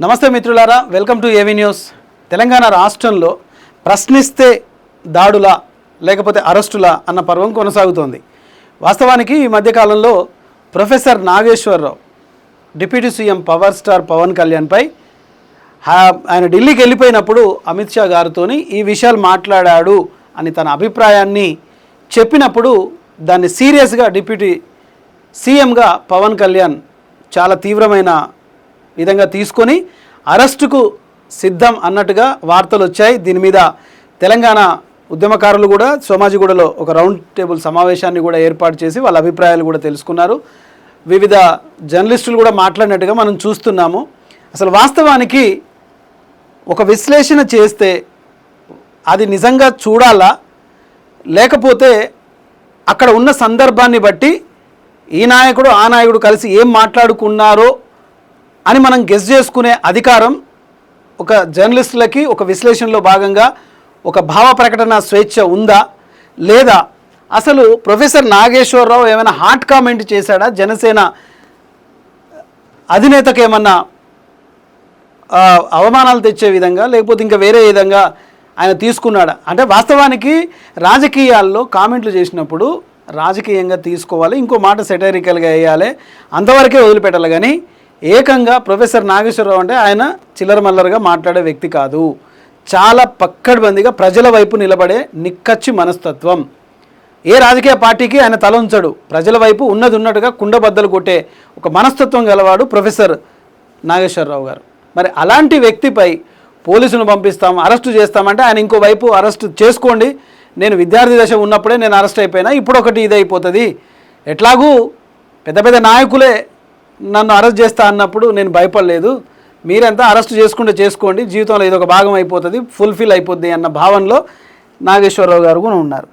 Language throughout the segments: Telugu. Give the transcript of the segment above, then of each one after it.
నమస్తే మిత్రులారా, welcome to AV news. Telangana రాష్ట్రంలో ప్రశ్నిస్తే దాడులా లేకపోతే అరెస్టులా అన్న పర్వం కొనసాగుతోంది. వాస్తవానికి ఈ మధ్యకాలంలో professor Nageswararao deputy CM power star Pawan కళ్యాణ్పై ఆయన ఢిల్లీకి వెళ్ళిపోయినప్పుడు అమిత్ షా గారితో ఈ విషయాలు మాట్లాడాడు అని తన అభిప్రాయాన్ని చెప్పినప్పుడు దాన్ని సీరియస్గా డిప్యూటీ సీఎంగా పవన్ కళ్యాణ్ చాలా తీవ్రమైన విధంగా తీసుకొని అరెస్టుకు సిద్ధం అన్నట్టుగా వార్తలు వచ్చాయి. దీని మీద తెలంగాణ ఉద్యమకారులు కూడా సోమాజిగూడలో ఒక రౌండ్ టేబుల్ సమావేశాన్ని కూడా ఏర్పాటు చేసి వాళ్ళ అభిప్రాయాలు కూడా తెలుసుకున్నారు. వివిధ జర్నలిస్టులు కూడా మాట్లాడినట్టుగా మనం చూస్తున్నాము. అసలు వాస్తవానికి ఒక విశ్లేషణ చేస్తే అది నిజంగా చూడాలా, లేకపోతే అక్కడ ఉన్న సందర్భాన్ని బట్టి ఈ నాయకుడు ఆ నాయకుడు కలిసి ఏం మాట్లాడుకున్నారో అని మనం గెస్ చేసుకునే అధికారం ఒక జర్నలిస్టులకి ఒక విశ్లేషణలో భాగంగా ఒక భావ ప్రకటన స్వేచ్ఛ ఉందా లేదా? అసలు ప్రొఫెసర్ నాగేశ్వరరావు ఏమైనా హాట్ కామెంట్ చేశాడా? జనసేన అధినేతకు ఏమన్నా అవమానాలు తెచ్చే విధంగా లేకపోతే ఇంకా వేరే విధంగా ఆయన తీసుకున్నాడా? అంటే వాస్తవానికి రాజకీయాల్లో కామెంట్లు చేసినప్పుడు రాజకీయంగా తీసుకోవాలి, ఇంకో మాట సెటైరికల్గా వేయాలి, అంతవరకే వదిలిపెట్టాలి. కానీ ఏకంగా ప్రొఫెసర్ నాగేశ్వరరావు అంటే ఆయన చిల్లరమల్లరగా మాట్లాడే వ్యక్తి కాదు. చాలా పక్కడ్బందీగా ప్రజల వైపు నిలబడే నిక్కచ్చి మనస్తత్వం. ఏ రాజకీయ పార్టీకి ఆయన తల ఉంచడు. ప్రజల వైపు ఉన్నది ఉన్నట్టుగా కుండబద్దలు కొట్టే ఒక మనస్తత్వం గలవాడు ప్రొఫెసర్ నాగేశ్వరరావు గారు. మరి అలాంటి వ్యక్తిపై పోలీసులను పంపిస్తాం, అరెస్టు చేస్తామంటే ఆయన ఇంకోవైపు అరెస్టు చేసుకోండి, నేను విద్యార్థి దశ ఉన్నప్పుడే నేను అరెస్ట్ అయిపోయినా, ఇప్పుడు ఒకటి ఇదైపోతుంది, ఎట్లాగూ పెద్ద పెద్ద నాయకులే నన్ను అరెస్ట్ చేస్తా అన్నప్పుడు నేను భయపడలేదు, మీరంతా అరెస్ట్ చేసుకుంటే చేసుకోండి, జీవితంలో ఇదొక భాగం అయిపోతుంది, ఫుల్ఫిల్ అయిపోద్ది అన్న భావనలో నాగేశ్వరరావు గారు కూడా ఉన్నారు.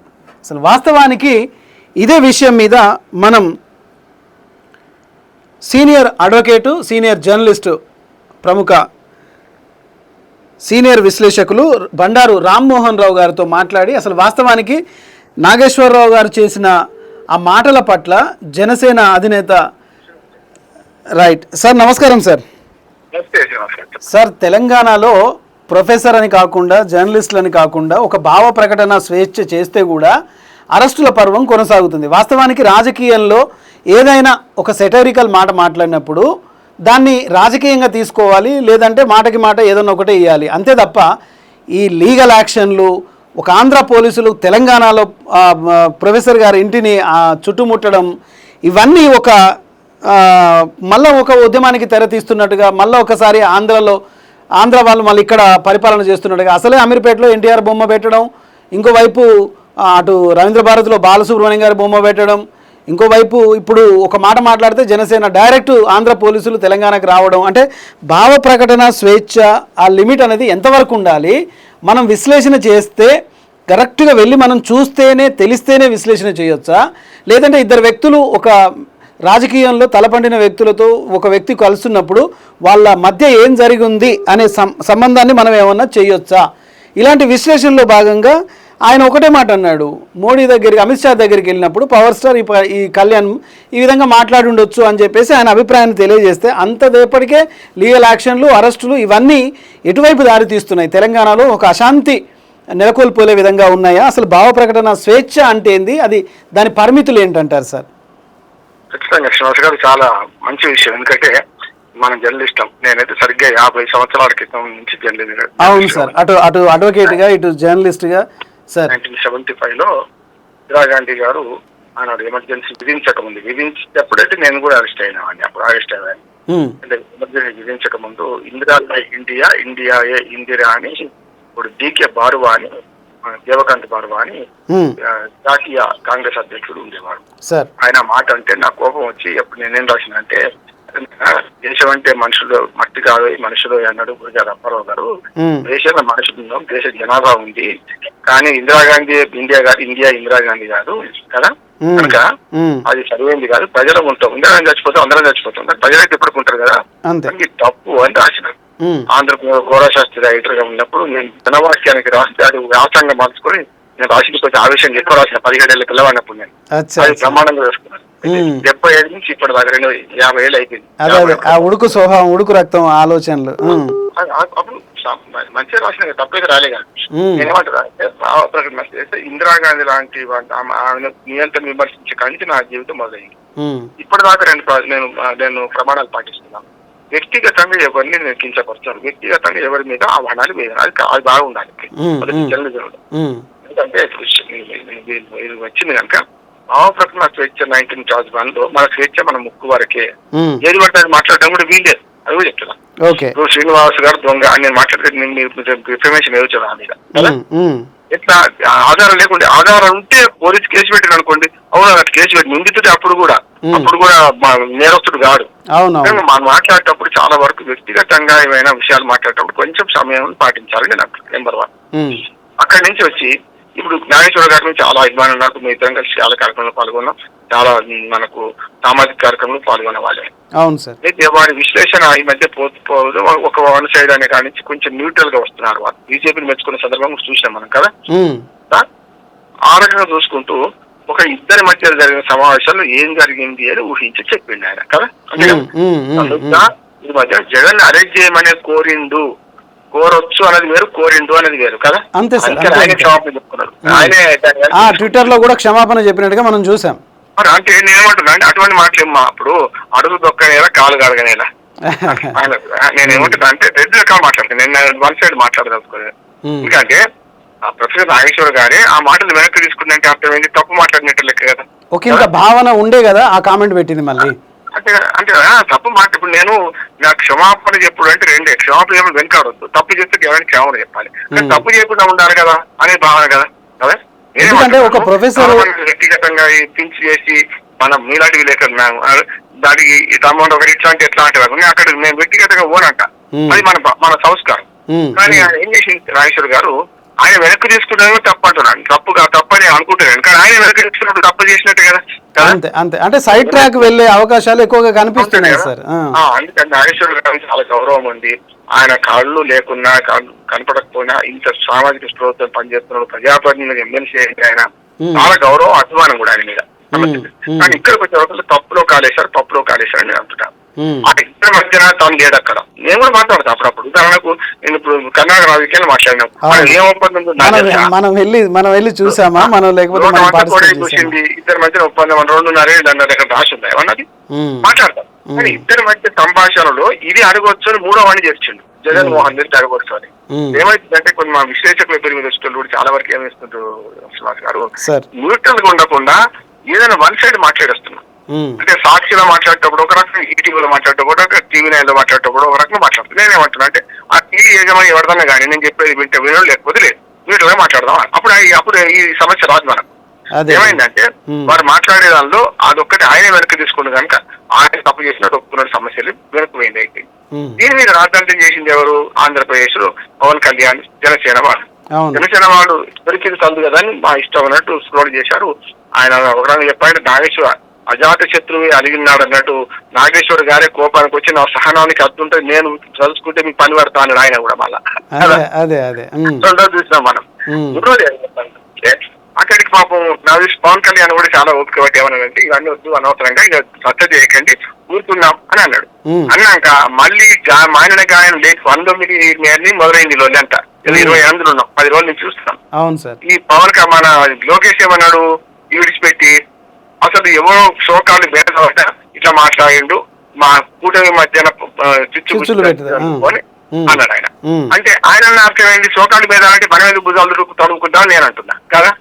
అసలు వాస్తవానికి ఇదే విషయం మీద మనం సీనియర్ అడ్వకేటు, సీనియర్ జర్నలిస్టు, ప్రముఖ సీనియర్ విశ్లేషకులు బండారు రామ్మోహన్ రావు గారితో మాట్లాడి అసలు వాస్తవానికి నాగేశ్వరరావు గారు చేసిన ఆ మాటల పట్ల జనసేన అధినేత రైట్ సార్, నమస్కారం సార్. సార్, తెలంగాణలో ప్రొఫెసర్ అని కాకుండా జర్నలిస్టులని కాకుండా ఒక భావ ప్రకటన స్వేచ్ఛ చేస్తే కూడా అరెస్టుల పర్వం కొనసాగుతుంది. వాస్తవానికి రాజకీయంలో ఏదైనా ఒక సెటరికల్ మాట మాట్లాడినప్పుడు దాన్ని రాజకీయంగా తీసుకోవాలి, లేదంటే మాటకి మాట ఏదన్నా ఒకటే ఇవ్వాలి, అంతే తప్ప ఈ లీగల్ యాక్షన్లు, ఒక ఆంధ్ర పోలీసులు తెలంగాణలో ప్రొఫెసర్ గారి ఇంటిని చుట్టుముట్టడం, ఇవన్నీ ఒక మళ్ళీ ఒక ఉద్యమానికి తెరతీస్తున్నట్టుగా, మళ్ళీ ఒకసారి ఆంధ్ర వాళ్ళు మళ్ళీ ఇక్కడ పరిపాలన చేస్తున్నట్టుగా, అసలే అమీర్పేటలో ఎన్టీఆర్ బొమ్మ పెట్టడం, ఇంకోవైపు అటు రవీంద్ర భారతిలో బాలసుబ్రహ్మణ్యం గారి బొమ్మ పెట్టడం, ఇంకోవైపు ఇప్పుడు ఒక మాట మాట్లాడితే జనసేన డైరెక్ట్ ఆంధ్ర పోలీసులు తెలంగాణకు రావడం. అంటే భావ ప్రకటన స్వేచ్ఛ ఆ లిమిట్ అనేది ఎంతవరకు ఉండాలి? మనం విశ్లేషణ చేస్తే కరెక్ట్గా వెళ్ళి మనం చూస్తేనే తెలిస్తేనే విశ్లేషణ చేయొచ్చా, లేదంటే ఇద్దరు వ్యక్తులు ఒక రాజకీయంలో తలపండిన వ్యక్తులతో ఒక వ్యక్తి కలుస్తున్నప్పుడు వాళ్ళ మధ్య ఏం జరిగింది అనే సంబంధాన్ని మనం ఏమన్నా చేయొచ్చా? ఇలాంటి విశ్లేషణలో భాగంగా ఆయన ఒకటే మాట అన్నాడు, మోడీ దగ్గరికి, అమిత్ షా దగ్గరికి వెళ్ళినప్పుడు పవర్ స్టార్ ఈ కళ్యాణ్ ఈ విధంగా మాట్లాడి ఉండొచ్చు అని చెప్పేసి ఆయన అభిప్రాయాన్ని తెలియజేస్తే అంతదేపటికే లీగల్ యాక్షన్లు, అరెస్టులు ఇవన్నీ ఎటువైపు దారితీస్తున్నాయి? తెలంగాణలో ఒక అశాంతి నెలకొల్పోలే విధంగా ఉన్నాయా? అసలు భావ ప్రకటన స్వేచ్ఛ అంటే ఏంది, అది దాని పరిమితులు ఏంటంటారు సార్? ఖచ్చితంగా శ్రీనివాస్ గారు చాలా మంచి విషయం. ఎందుకంటే మనం జర్నలిస్టం, నేనైతే సరిగ్గా 50 సంవత్సరాల క్రితం నుంచి జర్నలిస్ట్. అవును సార్, అటు అడ్వకేట్ గా ఇటు జర్నలిస్ట్ గా సార్. 1975లో ఇందిరాగాంధీ గారు ఆనాడు ఎమర్జెన్సీ విధించేటప్పుడైతే నేను కూడా అరెస్ట్ అయినావాడిని. అప్పుడు అరెస్ట్ అయ్యాను. అంటే ఎమర్జెన్సీ విధించక ముందు ఇండియాయే ఇందిరా అని ఇప్పుడు డీకే బారువా అని, దేవకాంత్ బారువా అని జాతీయ కాంగ్రెస్ అధ్యక్షుడు ఉండేవాడు. ఆయన మాట అంటే నా కోపం వచ్చి అప్పుడు నేనేం రాసిన అంటే, దేశం అంటే మనుషులు మట్టి కాదు మనుషులు అన్నాడు గురజాడ అప్పారావు గారు. దేశంలో మనుషులు ఉన్నాం, దేశ జనాభా ఉంది, కానీ ఇండియా ఇందిరాగాంధీ కాదు కదా, కనుక అది సరైనది కాదు. ప్రజలు ఉంటాం, ఇందిరాగాంధీ చచ్చిపోతాం, అందరం చచ్చిపోతాం, ప్రజలైతే ఎప్పుడుకుంటారు కదా, తప్పు అని రాసిన. ఆంధ్రప్రదేశ్ గౌరవశాస్త్రి రైటర్ గా ఉన్నప్పుడు నేను జనవాక్యానికి రాస్తే అది రాష్ట్రంగా మార్చుకొని నేను రాసిన కొంచెం ఆవేశం ఎక్కువ రాసిన 17 ఏళ్ళ పిల్లవాడినప్పుడు నేను అది బ్రహ్మాండంగా వేసుకున్నాను. 75 నుంచి ఇప్పటి దాకా 50 ఏళ్ళు అయిపోయింది. అదే అదే ఆ ఉడుకు స్వభావం, ఉడుకు రక్తం, ఆలోచనలు. అప్పుడు మంచిగా రాసిన తప్పైతే రాలే కానీ నేనేమంటారా అంటే ఇందిరాగాంధీ లాంటి ఆమె నియంత్రణ విమర్శించే కానీ నా జీవితం మొదలైంది. ఇప్పటిదాకా నేను ప్రమాణాలు పాటిస్తున్నాను. వ్యక్తిగతంగా ఎవరిని నేను కించపరుస్తాను, వ్యక్తిగతంగా ఎవరి మీద ఆ వనాలు మీద అది బాగా ఉండాలి. ఎందుకంటే ఇది వచ్చింది కనుక భావప్రకటన స్వేచ్ఛ 19 లో మన స్వేచ్ఛ మన ముక్కు వరకే, ఏది పడితే అది మాట్లాడడం కూడా వీలేదు. అది కూడా చెప్తున్నా. ఇప్పుడు శ్రీనివాస్ గారు దొంగ అని నేను మాట్లాడితే ఇన్ఫర్మేషన్ ఏవచ్చు నా మీద కదా. ఎట్లా ఆధారం లేకుంటే, ఆధారం ఉంటే పోలీసు కేసు పెట్టిన అనుకోండి, అవును అట్లా కేసు పెట్టి నిందితుడే అప్పుడు కూడా నేరస్తుడు కాడు. మనం మాట్లాడేటప్పుడు చాలా వరకు వ్యక్తిగతంగా ఏమైనా విషయాలు మాట్లాడేటప్పుడు కొంచెం సమయం పాటించాలని నాకు నెంబర్ 1. అక్కడి నుంచి వచ్చి ఇప్పుడు నాగేశ్వర గారి చాలా అభిమానం నాకు. మీ ఇద్దరం కలిసి చాలా కార్యక్రమంలో పాల్గొన్నాం, చాలా మనకు సామాజిక కార్యక్రమంలో పాల్గొన్న వాళ్ళే. అవును సార్. అయితే వారి విశ్లేషణ ఈ మధ్య పోదు ఒక వన్ సైడ్ అనే కాడి నుంచి కొంచెం న్యూట్రల్ గా వస్తున్నారు. వాళ్ళు బీజేపీని మెచ్చుకునే సందర్భంగా చూసినాం మనం కదా. ఆ రకంగా చూసుకుంటూ ఒక ఇద్దరి మధ్య జరిగిన సమావేశాల్లో ఏం జరిగింది అని ఊహించి చెప్పిండు ఆయన కదా. ఈ మధ్య జగన్ అరెస్ట్ చేయమనే కోరొచ్చు అనేది వేరు, కోరిండు అనేది వేరు కదా. అంతే సార్. ఆయన క్షమాపణ చెప్పుకున్నారు. ఆయనే ట్విట్టర్ లో కూడా క్షమాపణ చెప్పినట్టుగా మనం చూసాం. అంటే నేనేమంటున్నా అంటే అటువంటి మాటలేమ్మా. అప్పుడు అడుగు దొక్కనేలా కాలు కడగనేలా నేనేమంటున్నా అంటే 2 రకాలు మాట్లాడతాను. నేను వన్ సైడ్ మాట్లాడదలుచుకోలేదు. ఎందుకంటే ప్రొఫెసర్ నాగేశ్వర గారే ఆ మాటలు వెనక్కి తీసుకుందంటే అర్థం ఏంటి, తప్పు మాట్లాడినట్టు లెక్క కదా. ఒక ఇంత భావన ఉండే కదా ఆ కామెంట్ పెట్టింది మళ్ళీ. అంటే అంటే తప్పు మాట. ఇప్పుడు నేను నాకు క్షమాపణ చెప్పుడు అంటే 2 క్షమాపణ వెనకాడొద్దు, తప్పు చేస్తే ఎవరైనా క్షమాపణ చెప్పాలి, కానీ తప్పు చేయకుండా ఉండాలి కదా అనే భావన కదా. కదా ఎందుకంటే ఒక ప్రొఫెసర్ వ్యక్తిగతంగా పించి చేసి మనం మీలాంటివి లేకున్నాము దానికి తమ్ముడు ఒకటి ఇట్లా అంటే ఎట్లా అంటే అక్కడ నేను వ్యక్తిగతంగా ఓనంట, అది మన సంస్కారం. కానీ ఏం చేసింది నాగేశ్వర్ గారు, ఆయన వెనక్కి తీసుకున్నాను తప్పు అంటున్నాను, తప్పని అనుకుంటున్నాను, కానీ ఆయన వెనక్కి తీసుకున్నప్పుడు తప్పు చేసినట్టు కదా. అంతే అంతే. అంటే సైడ్ ట్రాక్ వెళ్లే అవకాశాలు ఎక్కువగా కనిపిస్తున్నాయి సార్. అందుకని నాగేశ్వర గారికి చాలా గౌరవం ఉంది. ఆయన కాళ్ళు లేకున్నా, కాళ్ళు కనపడకపోయినా ఇంత సామాజిక స్పృహతో పనిచేస్తున్నాడు, ప్రజాప్రతినిధి ఎమ్మెల్సీ అయితే ఆయన చాలా గౌరవం, అభిమానం కూడా ఆయన మీద. కానీ ఇక్కడికి వచ్చే వరకు తప్పులో కాలేశారు అని నేను అంటున్నాను. అటు ఇద్దరి మధ్యన తాను లేడు అక్కడ. నేను కూడా మాట్లాడతాను అప్పుడప్పుడు. ఉదాహరణకు నేను ఇప్పుడు కర్ణాటక రాజకీయాలు మాట్లాడినాం, ఏం ఒప్పందం మనం వెళ్ళి చూసామా, మనం చూసింది ఇద్దరి మధ్య ఒప్పందం 2.5 ఏళ్ళు అన్నది అక్కడ రాసి ఉంది ఏమన్నది మాట్లాడతాం. కానీ ఇద్దరి మధ్య సంభాషణలో ఇది అడగొచ్చు అని 3వ వాడిని చేర్చిండు జగన్మోహన్ రెడ్డి అడగొచ్చు అని. ఏమైతుందంటే కొన్ని మా విశ్లేషకుల పేరు మీద కూడా చాలా వరకు ఏమేస్తుంటారు శ్రీనివాస్ గారు, న్యూట్రల్ గా ఉండకుండా ఏదైనా వన్ సైడ్ మాట్లాడేస్తున్నాం. అంటే సాక్షిలో మాట్లాడేటప్పుడు ఒక రకం, ఈటీవీలో మాట్లాడేటప్పుడు ఒక టీవీ 9లో మాట్లాడేటప్పుడు ఒక రకంగా మాట్లాడుతుంది. నేనేమంటున్నా అంటే ఆ టీవీ యజమాని ఎవరిదన్నా కానీ నేను చెప్పేది వింటే వినడం లేకపోతే లేదు, న్యూట్రల్ గా మాట్లాడదాం. అప్పుడు ఈ సమస్య రాదు మనకు. ఏమైందంటే వారు మాట్లాడే దానిలో అదొక్కటి ఆయనే వెనక్కి తీసుకుంది కనుక ఆయన తప్పు చేసినట్టు ఒప్పుకున్న సమస్యలు వెనక్కి పోయింది. అయితే దీని మీద రాజధాని చేసింది ఎవరు? ఆంధ్రప్రదేశ్ లో పవన్ కళ్యాణ్, జనసేన వాళ్ళు దొరికింది కలదు కదా అని మా ఇష్టం అన్నట్టు స్క్రోల్ చేశారు. ఆయన ఒక రకంగా చెప్పాలంటే నాగేశ్వర అజాత శత్రువు అలిగినాడు అన్నట్టు నాగేశ్వర్ గారే కోపానికి వచ్చి నా సహనానికి అద్దుంటే నేను తలుచుకుంటే మీకు పని పడతా అన్నాడు ఆయన కూడా. మళ్ళా చూసినాం మనం. అక్కడికి పాపం పవన్ కళ్యాణ్ కూడా చాలా ఓపిక పట్టి ఏమన్నాడంటే ఇవన్నీ వద్దు, అనవసరంగా ఇక రద్ద చేయకండి, ఊరుకుందాం అని అన్నాడు. అన్నాక మళ్ళీ మాయన గాయం లేక 19 మొదలైంది లోని అంట. 28 ఉన్నాం, 10 రోజులు నుంచి చూస్తున్నాం. ఈ పవన్ మన లోకేష్ ఏమన్నాడు, విడిచిపెట్టి అసలు ఎవరో షోకాలు బేట ఇట్లా మాట్లాడిండు, మా కూటమి మధ్యన చిచ్చులు అని అన్నాడు ఆయన. అంటే ఆయన అర్థమైంది షోకాలు బేద అంటే మన మీద భుజాలు తడుముకుంటామని నేను అంటున్నా కదా.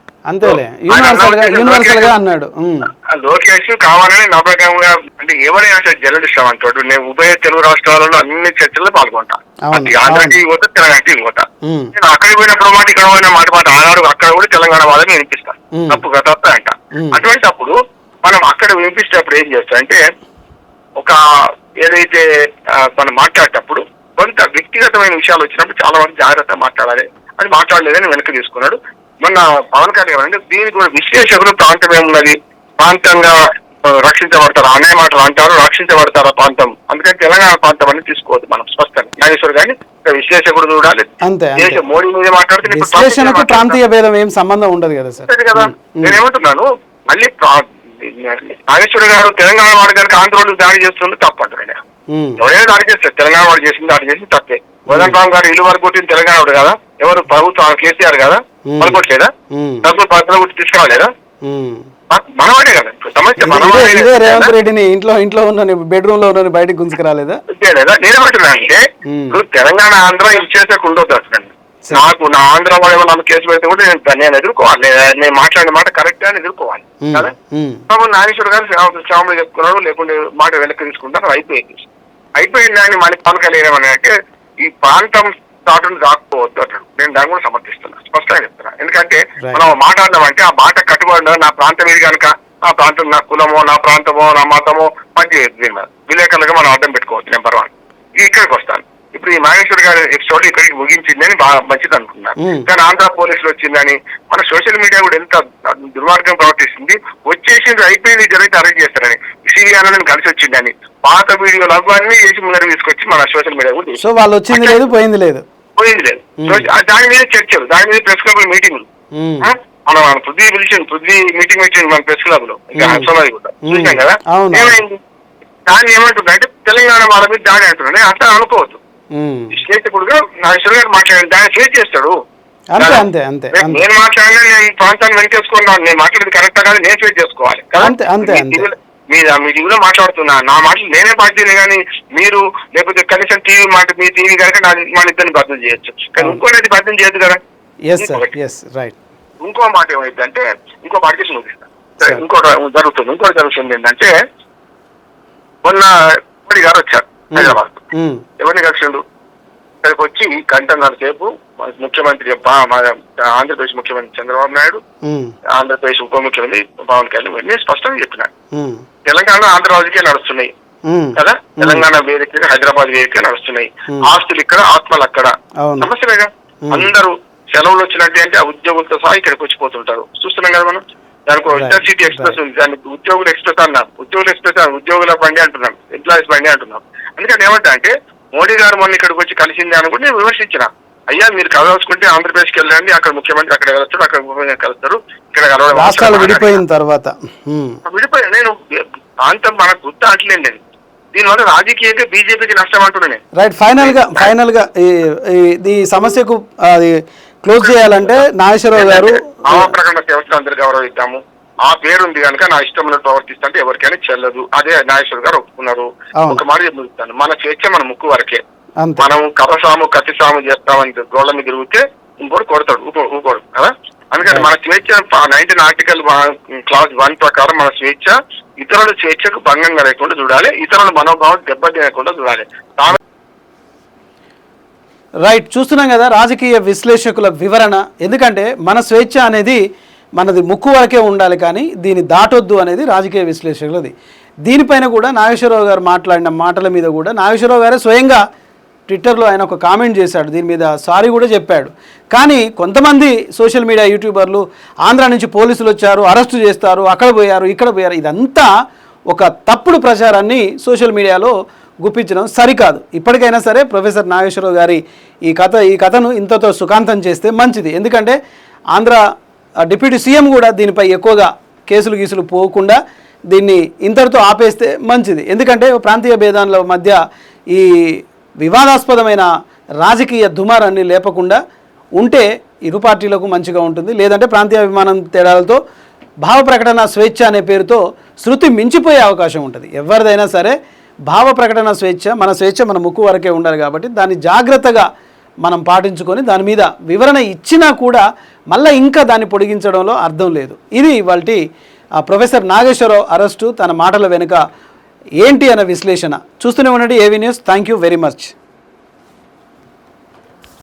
లోకేష్ కావాలని నమ్మకంగా అంటే ఎవరైనా జర్నలిస్ట్ అంటాడు, నేను ఉభయ తెలుగు రాష్ట్రాలలో అన్ని చర్చల్లో పాల్గొంటా, ఆంధ్రకి పోతా, తెలంగాణకి పోతా. నేను అక్కడికి పోయినప్పుడు మాట ఇక్కడ పోయిన మాట ఆనాడు అక్కడ కూడా తెలంగాణ వాళ్ళని వినిపిస్తాను, తప్పు తప్ప అంట. అటువంటిప్పుడు మనం అక్కడ వినిపించేటప్పుడు ఏం చేస్తాం అంటే ఒక ఏదైతే మనం మాట్లాడేటప్పుడు కొంత వ్యక్తిగతమైన విషయాలు వచ్చినప్పుడు చాలా మంది జాగ్రత్త మాట్లాడాలి, అది మాట్లాడలేదని వెనక్కి తీసుకున్నాడు. మొన్న పవన్ కళ్యాణ్ అంటే దీనికి కూడా విశ్లేషకులు ప్రాంతం ఏమున్నది, ప్రాంతంగా రక్షించబడతారు అనే మాటలు అంటారు, రక్షించబడతారా ప్రాంతం, అందుకని తెలంగాణ ప్రాంతం అని తీసుకోవద్దు మనం స్పష్టంగా. నాగేశ్వర్ గాని విశ్లేషకుడు చూడాలి, మోడీ మీద మాట్లాడితే ప్రాంతీయ భేదం ఏం సంబంధం ఉండదు కదా సార్. కదా నేనేమంటున్నాను, మళ్ళీ నాగేశ్వర గారు తెలంగాణ వాడు కనుక ఆంధ్రోళ్ళు దాడి చేస్తుంది తప్పు అంటారు ఆయన. ఎవరైనా దాడి చేస్తారు, తెలంగాణ వాడు దాడి చేసింది తప్పే. కోదండరామ్ గారు ఇల్లు వరకు కొట్టింది తెలంగాణ వాడు కదా, ఎవరు ప్రభుత్వం కేసీఆర్ కదా, పలుకొట్టలేదా, డబ్బులు పక్కన కొట్టి తీసుకురాలేదా, మనవాడే కదా సమస్య. రేవంత్ రెడ్డిని ఇంట్లో ఉన్న బెడ్రూమ్ లో ఉన్న బయటకు గుంజుకురాలేదా? నేనేమంటున్నా అంటే ఇప్పుడు తెలంగాణ ఆంధ్ర ఇచ్చేసాక ఉండొద్దు అసలు. నాకు నా ఆంధ్ర వాళ్ళు నన్ను కేసు పెడితే కూడా నేను ఎదుర్కోవాలి, నేను మాట్లాడిన మాట కరెక్ట్ అని ఎదుర్కోవాలి కదా. నాగేశ్వర గారు శ్రావణులు చెప్పుకున్నాడు, లేకుంటే మాట వెనక్కి తీసుకుంటారు, అయిపోయింది అని మన పలకలు ఏమని అంటే ఈ ప్రాంతం దాటును దాక్కోవద్దు అంటాడు. నేను దాన్ని కూడా సమర్థిస్తున్నా, స్పష్టంగా చెప్తున్నా. ఎందుకంటే మనం మాట్లాడినామంటే ఆ మాట కట్టుబడి నా ప్రాంతం ఇది కనుక, ఆ ప్రాంతం నా కులమో నా ప్రాంతమో నా మతమో మంచి విలేకరులుగా మనం అడ్డం పెట్టుకోవచ్చు. నెంబర్ 1 ఇక్కడికి వస్తాను. ఇప్పుడు ఈ నాగేశ్వర్ గారి ఎపిసోడ్ ఇక్కడికి ముగించిందని బాగా మంచిది అనుకున్నాను. కానీ ఆంధ్ర పోలీసులు వచ్చిందని మన సోషల్ మీడియా కూడా ఎంత దుర్మార్గం ప్రవర్తిస్తుంది. వచ్చేసింది, అయిపోయింది, జరిగితే అరెస్ట్ చేస్తారని, సిబిఐ కలిసి వచ్చిందని పాత వీడియోలు అవన్నీ చేసి ముందర తీసుకొచ్చి మన సోషల్ మీడియా కూడా. సో వాళ్ళు వచ్చింది లేదు, పోయింది లేదు. దాని మీద చర్చలు, దాని మీద ప్రెస్ క్లబ్ మీటింగ్లు, మనం పృథ్వీ మీటింగ్ పెట్టింది మన ప్రెస్ క్లబ్ లో, ఇంకా హర్షలాది కూడా చూసాం కదా. ఏమైంది? దాన్ని ఏమంటున్నా అంటే తెలంగాణ వాళ్ళ మీద దాడి అంటున్నా అట్లా అనుకోవద్దు. విశ్లేషకుడుగా నాగేశ్వర గారు మాట్లాడాను, దాన్ని ఫేస్ చేస్తాడు. నేను మాట్లాడినా నేను ప్రాంతాన్ని వెంటేసుకున్నాను, నేను మాట్లాడేది కరెక్టా కాదు, నేను ఫేస్ చేసుకోవాలి కదా. మీ టీవీలో మాట్లాడుతున్నా, నా మాటలు నేనే బాధ్యత, కానీ మీరు లేకపోతే కనీసం టీవీ మాట మీ టీవీ కనుక మన ఇద్దరిని బద్దలు చేయొచ్చు, కానీ ఇంకోటి బద్దలు చేయొద్దు కదా. ఇంకో మాట ఏమైంది అంటే ఇంకో పాటికేషన్ చూపిస్తాను, ఇంకోటి జరుగుతుంది ఏంటంటే మొన్న మోడీ గారు వచ్చారు హైదరాబాద్. ఎవరిని కలిసిండు? ఇక్కడికి వచ్చి గంటన్నర సేపు ముఖ్యమంత్రి ఆంధ్రప్రదేశ్ ముఖ్యమంత్రి చంద్రబాబు నాయుడు, ఆంధ్రప్రదేశ్ ఉప ముఖ్యమంత్రి పవన్ కళ్యాణ్ ఇవన్నీ స్పష్టంగా చెప్పినారు. తెలంగాణ ఆంధ్ర రాజకీయాలు నడుస్తున్నాయి కదా, తెలంగాణ వేదిక హైదరాబాద్ వేదిక నడుస్తున్నాయి, ఆస్తులు ఇక్కడ ఆత్మలు అక్కడ, సమస్యలేగా. అందరూ సెలవులు వచ్చినట్టు అంటే ఆ ఉద్యోగులతో సహా ఇక్కడికి వచ్చిపోతుంటారు, చూస్తున్నాం కదా మనం. దానికి ఇంటర్సిటీ ఎక్స్ప్రెస్ ఉంది, దానికి ఉద్యోగుల ఎక్స్ప్రెస్ అన్నాం, ఉద్యోగుల బండి అంటున్నాం, ఎంప్లాయీస్ బండి అంటున్నాం. అందుకని ఏమంటా అంటే మోడీ గారు మొన్న ఇక్కడికి వచ్చి కలిసింది అనుకుంటే నేను విమర్శించిన, అయ్యా మీరు కలవాల్సుకుంటే ఆంధ్రప్రదేశ్కి వెళ్ళండి, అక్కడ ముఖ్యమంత్రి అక్కడ కలుస్తారు, అక్కడ ముఖ్యమంత్రి కలుస్తారు, ఇక్కడ రాష్ట్రాలు విడిపోయిన తర్వాత విడిపోయి నేను ప్రాంతం మనకు గుర్తు అంటలేను. నేను దీనివల్ల రాజకీయంగా బీజేపీకి నష్టం అంటున్నాను. రైట్, ఫైనల్ గా ఈ సమస్యకు క్లోజ్ చేయాలంటే నాగేశ్వరరావు గారు ప్రకటన వ్యవస్థ అందరు గౌరవిద్దాము, ఆ పేరుంది కనుక నా ఇష్టం ఉన్నట్టు ప్రవర్తిస్తుంటే ఎవరికైనా చెల్లదు, అదే నాగేశ్వర్ గారు ఒప్పుకున్నారు. ఒక మాట చెప్తాను, మన స్వేచ్ఛ మన ముక్కు వరకే. మనం కథసాము కత్తిసాము చేస్తామని గోళ్ళ మీద తిరిగితే ఇంకోటి కొడతాడు, ఊకోడు కదా. అందుకని మన స్వేచ్ఛ 19 ఆర్టికల్ క్లాజ్ 1 ప్రకారం మన స్వేచ్ఛ ఇతరుల స్వేచ్ఛకు భంగంగా లేకుండా చూడాలి, ఇతరుల మనోభావం దెబ్బతినకుండా చూడాలి. రైట్, చూస్తున్నాం కదా రాజకీయ విశ్లేషకుల వివరణ. ఎందుకంటే మన స్వేచ్ఛ అనేది మనది ముక్కు వరకే ఉండాలి, కానీ దీన్ని దాటొద్దు అనేది రాజకీయ విశ్లేషకులది. దీనిపైన కూడా నాగేశ్వరరావు గారు మాట్లాడిన మాటల మీద కూడా నాగేశ్వరరావు గారే స్వయంగా ట్విట్టర్లో ఆయన ఒక కామెంట్ చేశాడు, దీని మీద సారీ కూడా చెప్పాడు. కానీ కొంతమంది సోషల్ మీడియా యూట్యూబర్లు ఆంధ్ర నుంచి పోలీసులు వచ్చారు, అరెస్టు చేస్తారు, అక్కడ పోయారు, ఇక్కడ పోయారు, ఇదంతా ఒక తప్పుడు ప్రచారాన్ని సోషల్ మీడియాలో గుప్పించడం సరికాదు. ఇప్పటికైనా సరే ప్రొఫెసర్ నాగేశ్వరరావు గారి ఈ కథను ఇంతతో సుఖాంతం చేస్తే మంచిది. ఎందుకంటే ఆంధ్ర డిప్యూటీ సీఎం కూడా దీనిపై ఎక్కువగా కేసులు పోకుండా దీన్ని ఇంతటితో ఆపేస్తే మంచిది. ఎందుకంటే ప్రాంతీయ భేదాల మధ్య ఈ వివాదాస్పదమైన రాజకీయ దుమారాన్ని లేపకుండా ఉంటే ఇరు పార్టీలకు మంచిగా ఉంటుంది. లేదంటే ప్రాంతీయ అభిమానం తేడాలతో భావ ప్రకటన స్వేచ్ఛ అనే పేరుతో శృతి మించిపోయే అవకాశం ఉంటుంది. ఎవరిదైనా సరే భావ ప్రకటన స్వేచ్ఛ, మన స్వేచ్ఛ మన ముక్కు వరకే ఉండాలి. కాబట్టి దాన్ని జాగ్రత్తగా మనం పాటించుకొని దాని మీద వివరణ ఇచ్చినా కూడా మళ్ళీ ఇంకా దాన్ని పొడిగించడంలో అర్థం లేదు. ఇది ఇవాల్టి ప్రొఫెసర్ నాగేశ్వరరావు అరెస్టు, తన మాటల వెనుక ఏంటి అనే విశ్లేషణ. చూస్తూనే ఉండండి AV news. Thank you very much.